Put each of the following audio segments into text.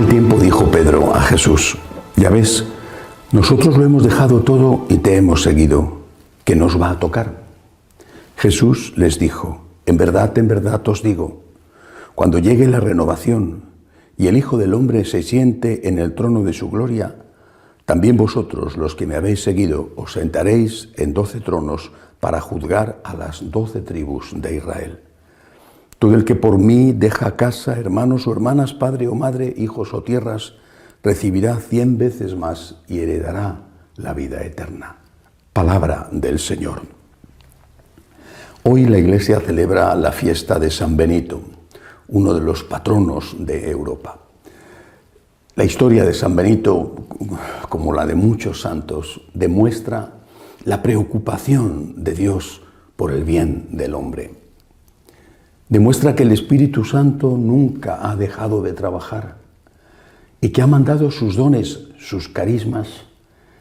aquel tiempo dijo Pedro a Jesús: ya ves, nosotros lo hemos dejado todo y te hemos seguido. ¿Qué nos va a tocar? Jesús les dijo: en verdad os digo, cuando llegue la renovación y el Hijo del Hombre se siente en el trono de su gloria, también vosotros, los que me habéis seguido, os sentaréis en 12 tronos para juzgar a las 12 tribus de Israel. Todo el que por mí deja casa, hermanos o hermanas, padre o madre, hijos o tierras, recibirá 100 veces más y heredará la vida eterna. Palabra del Señor. Hoy la Iglesia celebra la fiesta de San Benito, uno de los patronos de Europa. La historia de San Benito, como la de muchos santos, demuestra la preocupación de Dios por el bien del hombre. Demuestra que el Espíritu Santo nunca ha dejado de trabajar y que ha mandado sus dones, sus carismas,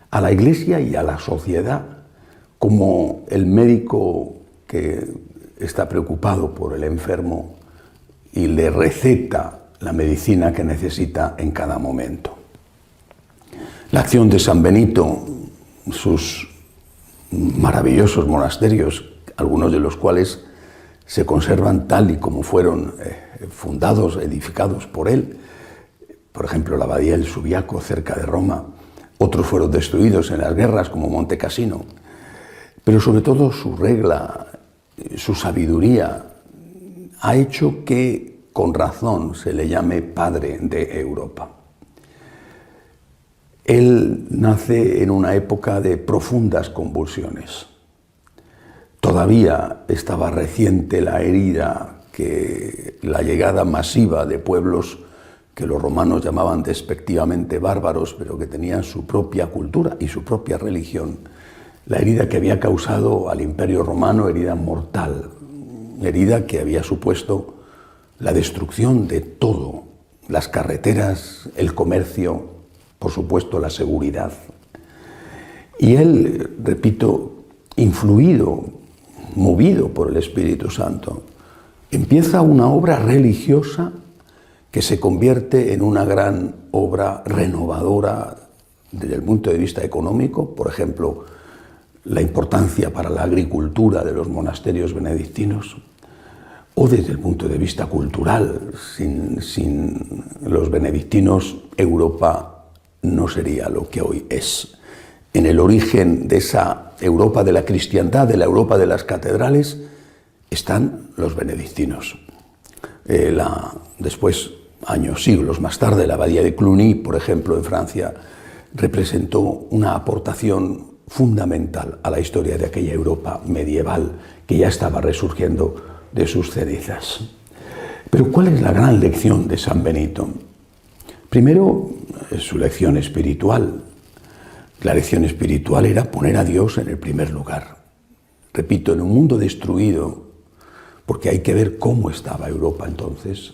a la Iglesia y a la sociedad, como el médico que está preocupado por el enfermo y le receta la medicina que necesita en cada momento. La acción de San Benito, sus maravillosos monasterios, algunos de los cuales se conservan tal y como fueron fundados, edificados por él. Por ejemplo, la abadía del Subiaco, cerca de Roma. Otros fueron destruidos en las guerras, como Monte Cassino. Pero sobre todo su regla, su sabiduría, ha hecho que con razón se le llame padre de Europa. Él nace en una época de profundas convulsiones. Todavía estaba reciente la herida que la llegada masiva de pueblos que los romanos llamaban despectivamente bárbaros, pero que tenían su propia cultura y su propia religión. La herida que había causado al Imperio Romano, herida mortal, herida que había supuesto la destrucción de todo, las carreteras, el comercio, por supuesto la seguridad. Y él, repito, influido, movido por el Espíritu Santo, empieza una obra religiosa que se convierte en una gran obra renovadora desde el punto de vista económico. Por ejemplo, la importancia para la agricultura de los monasterios benedictinos, o desde el punto de vista cultural. Sin los benedictinos, Europa no sería lo que hoy es. En el origen de esa Europa de la cristiandad, de la Europa de las catedrales, están los benedictinos. Después, siglos más tarde, la abadía de Cluny, por ejemplo, en Francia, representó una aportación fundamental a la historia de aquella Europa medieval que ya estaba resurgiendo de sus cenizas. Pero ¿cuál es la gran lección de San Benito? Primero, su lección espiritual. La lección espiritual era poner a Dios en el primer lugar. Repito, en un mundo destruido, porque hay que ver cómo estaba Europa entonces.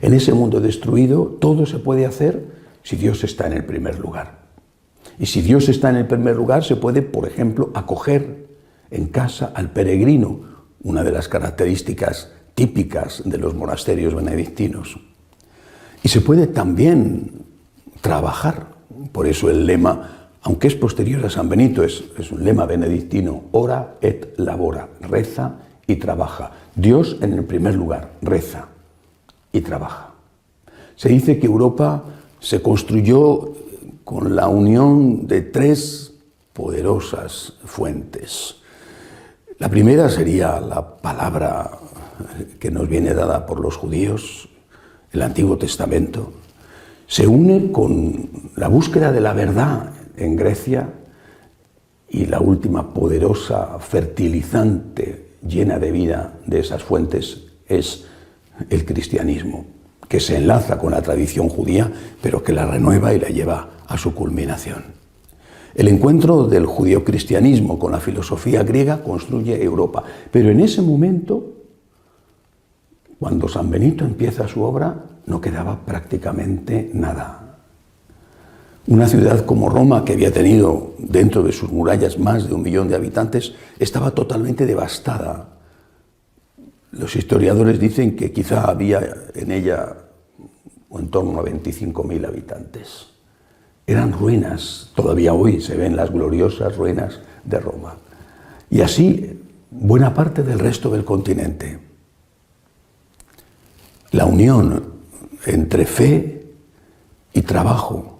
En ese mundo destruido, todo se puede hacer si Dios está en el primer lugar. Y si Dios está en el primer lugar, se puede, por ejemplo, acoger en casa al peregrino, una de las características típicas de los monasterios benedictinos. Y se puede también trabajar. Por eso el lema, aunque es posterior a San Benito, es un lema benedictino: ora et labora, reza y trabaja. Dios en el primer lugar, reza y trabaja. Se dice que Europa se construyó con la unión de 3 poderosas fuentes. La primera sería la palabra que nos viene dada por los judíos, el Antiguo Testamento. Se une con la búsqueda de la verdad en Grecia, y la última poderosa fertilizante llena de vida de esas fuentes es el cristianismo, que se enlaza con la tradición judía, pero que la renueva y la lleva a su culminación. El encuentro del judeocristianismo con la filosofía griega construye Europa. Pero en ese momento, cuando San Benito empieza su obra, no quedaba prácticamente nada. Una ciudad como Roma, que había tenido dentro de sus murallas más de 1 millón de habitantes, estaba totalmente devastada. Los historiadores dicen que quizá había en ella o en torno a 25.000 habitantes. Eran ruinas, todavía hoy se ven las gloriosas ruinas de Roma. Y así buena parte del resto del continente. La unión entre fe y trabajo,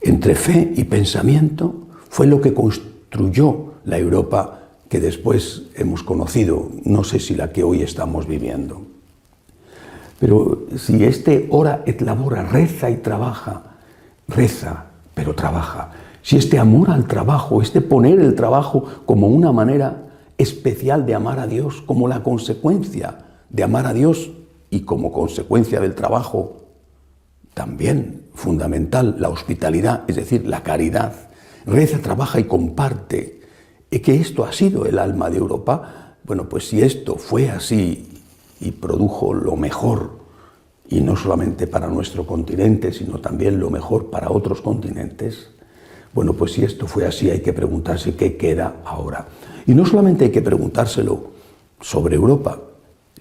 entre fe y pensamiento, fue lo que construyó la Europa que después hemos conocido, no sé si la que hoy estamos viviendo. Pero si este ora et labora, reza y trabaja, reza, pero trabaja. Si este amor al trabajo, este poner el trabajo como una manera especial de amar a Dios, como la consecuencia de amar a Dios y como consecuencia del trabajo, también fundamental, la hospitalidad, es decir, la caridad. Reza, trabaja y comparte. Y que esto ha sido el alma de Europa. Bueno, pues si esto fue así y produjo lo mejor, y no solamente para nuestro continente, sino también lo mejor para otros continentes, bueno, pues si esto fue así, hay que preguntarse qué queda ahora. Y no solamente hay que preguntárselo sobre Europa,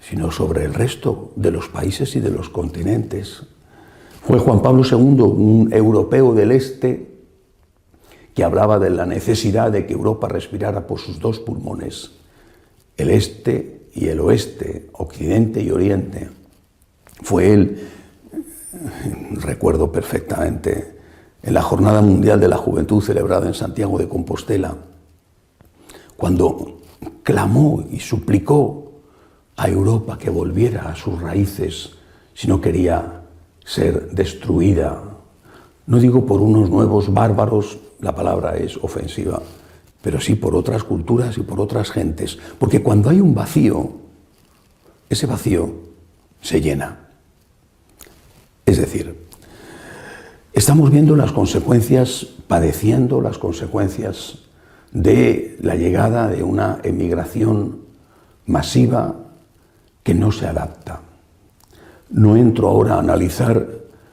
sino sobre el resto de los países y de los continentes. Fue Juan Pablo II, un europeo del Este, que hablaba de la necesidad de que Europa respirara por sus dos pulmones, el Este y el Oeste, Occidente y Oriente. Fue él, recuerdo perfectamente, en la Jornada Mundial de la Juventud celebrada en Santiago de Compostela, cuando clamó y suplicó a Europa que volviera a sus raíces si no quería ser destruida. No digo por unos nuevos bárbaros, la palabra es ofensiva, pero sí por otras culturas y por otras gentes. Porque cuando hay un vacío, ese vacío se llena. Es decir, estamos viendo las consecuencias, padeciendo las consecuencias de la llegada de una emigración masiva que no se adapta. No entro ahora a analizar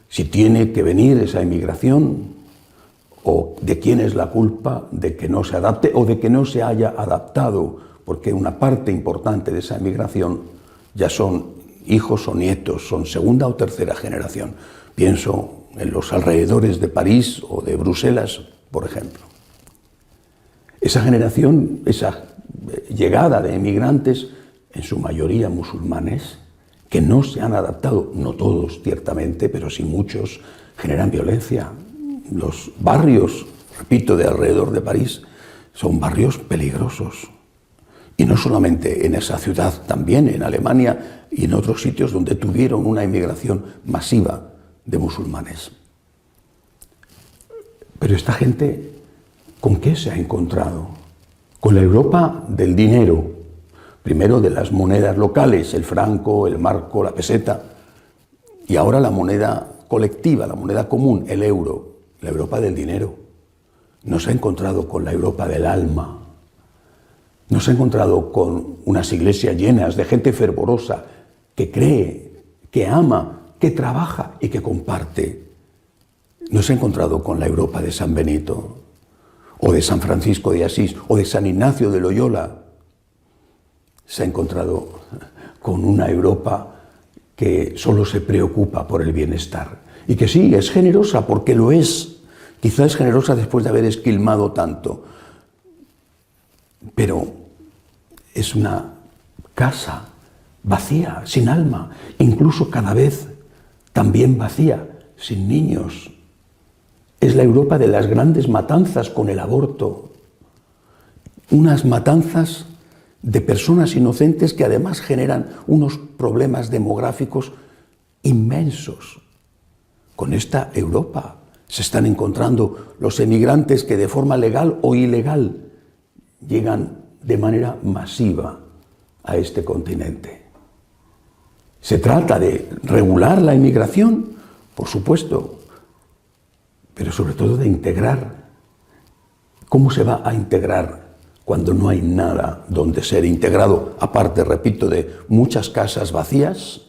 si tiene que venir esa emigración o de quién es la culpa de que no se adapte o de que no se haya adaptado, porque una parte importante de esa emigración ya son hijos o nietos, son segunda o tercera generación. Pienso en los alrededores de París o de Bruselas, por ejemplo. Esa generación, esa llegada de emigrantes, en su mayoría musulmanes, que no se han adaptado, no todos ciertamente, pero sí muchos, generan violencia. Los barrios, repito, de alrededor de París, son barrios peligrosos. Y no solamente en esa ciudad, también en Alemania y en otros sitios donde tuvieron una inmigración masiva de musulmanes. Pero esta gente, ¿con qué se ha encontrado? Con la Europa del dinero, primero de las monedas locales, el franco, el marco, la peseta, y ahora la moneda colectiva, la moneda común, el euro, la Europa del dinero. No se ha encontrado con la Europa del alma. No se ha encontrado con unas iglesias llenas de gente fervorosa que cree, que ama, que trabaja y que comparte. No se ha encontrado con la Europa de San Benito, o de San Francisco de Asís, o de San Ignacio de Loyola. Se ha encontrado con una Europa que solo se preocupa por el bienestar. Y que sí, es generosa porque lo es. Quizá es generosa después de haber esquilmado tanto. Pero es una casa vacía, sin alma, incluso cada vez también vacía, sin niños. Es la Europa de las grandes matanzas con el aborto. Unas matanzas de personas inocentes que además generan unos problemas demográficos inmensos. Con esta Europa se están encontrando los emigrantes que de forma legal o ilegal llegan de manera masiva a este continente. Se trata de regular la inmigración, por supuesto, pero sobre todo de integrar. ¿Cómo se va a integrar cuando no hay nada donde ser integrado? Aparte, repito, de muchas casas vacías,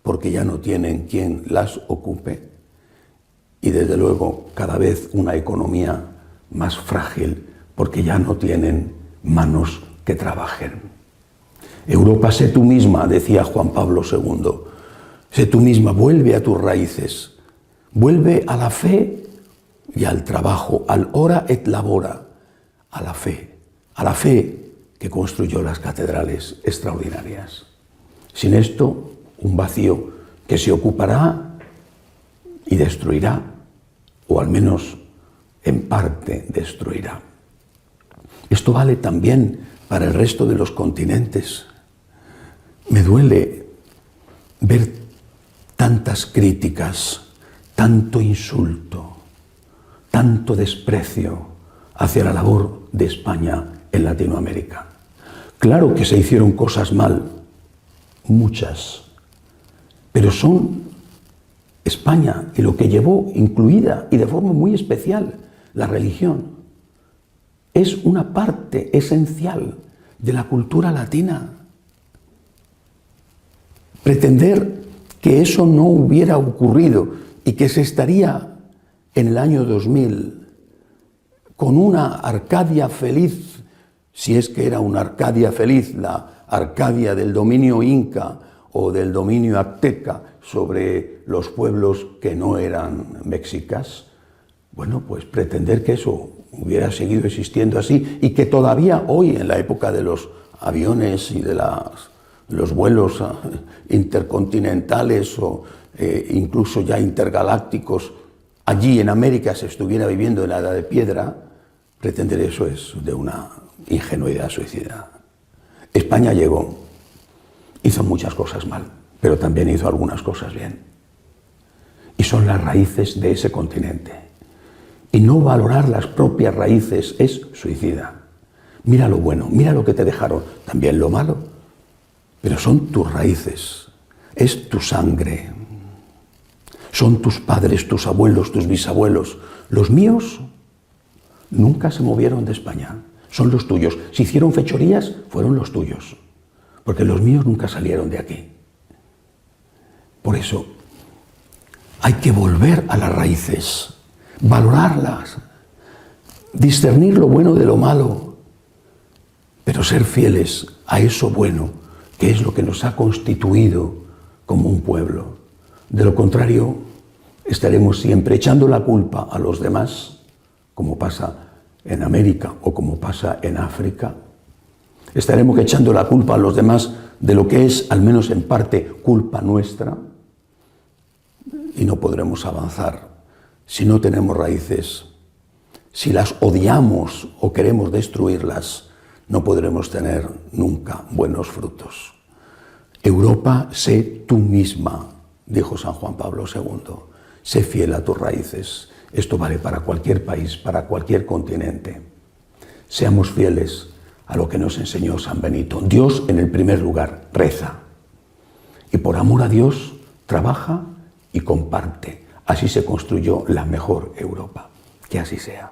porque ya no tienen quien las ocupe, y desde luego cada vez una economía más frágil, porque ya no tienen manos que trabajen. Europa, sé tú misma, decía Juan Pablo II. Sé tú misma, vuelve a tus raíces, vuelve a la fe y al trabajo, al ora et labora, a la fe que construyó las catedrales extraordinarias. Sin esto, un vacío que se ocupará y destruirá, o al menos en parte destruirá. Esto vale también para el resto de los continentes. Me duele ver tantas críticas, tanto insulto, tanto desprecio hacia la labor de España en Latinoamérica. Claro que se hicieron cosas mal, muchas, pero son España y lo que llevó, incluida y de forma muy especial, la religión, es una parte esencial de la cultura latina. Pretender que eso no hubiera ocurrido y que se estaría en el año 2000 con una Arcadia feliz, si es que era una Arcadia feliz, la Arcadia del dominio inca o del dominio azteca sobre los pueblos que no eran mexicas, bueno, pues pretender que eso hubiera seguido existiendo así y que todavía hoy, en la época de los aviones y de los vuelos intercontinentales o incluso ya intergalácticos, allí en América se estuviera viviendo en la Edad de Piedra, pretender eso es de una ingenuidad suicida. España llegó, hizo muchas cosas mal, pero también hizo algunas cosas bien. Y son las raíces de ese continente. Y no valorar las propias raíces es suicida. Mira lo bueno, mira lo que te dejaron, también lo malo. Pero son tus raíces, es tu sangre. Son tus padres, tus abuelos, tus bisabuelos. Los míos nunca se movieron de España, son los tuyos. Si hicieron fechorías, fueron los tuyos, porque los míos nunca salieron de aquí. Por eso hay que volver a las raíces, valorarlas, discernir lo bueno de lo malo, pero ser fieles a eso bueno, que es lo que nos ha constituido como un pueblo. De lo contrario, estaremos siempre echando la culpa a los demás, como pasa en América o como pasa en África. Estaremos echando la culpa a los demás de lo que es, al menos en parte, culpa nuestra, y no podremos avanzar si no tenemos raíces. Si las odiamos o queremos destruirlas, no podremos tener nunca buenos frutos. Europa, sé tú misma, dijo San Juan Pablo II. Sé fiel a tus raíces. Esto vale para cualquier país, para cualquier continente. Seamos fieles a lo que nos enseñó San Benito. Dios en el primer lugar, reza. Y por amor a Dios, trabaja y comparte. Así se construyó la mejor Europa. Que así sea.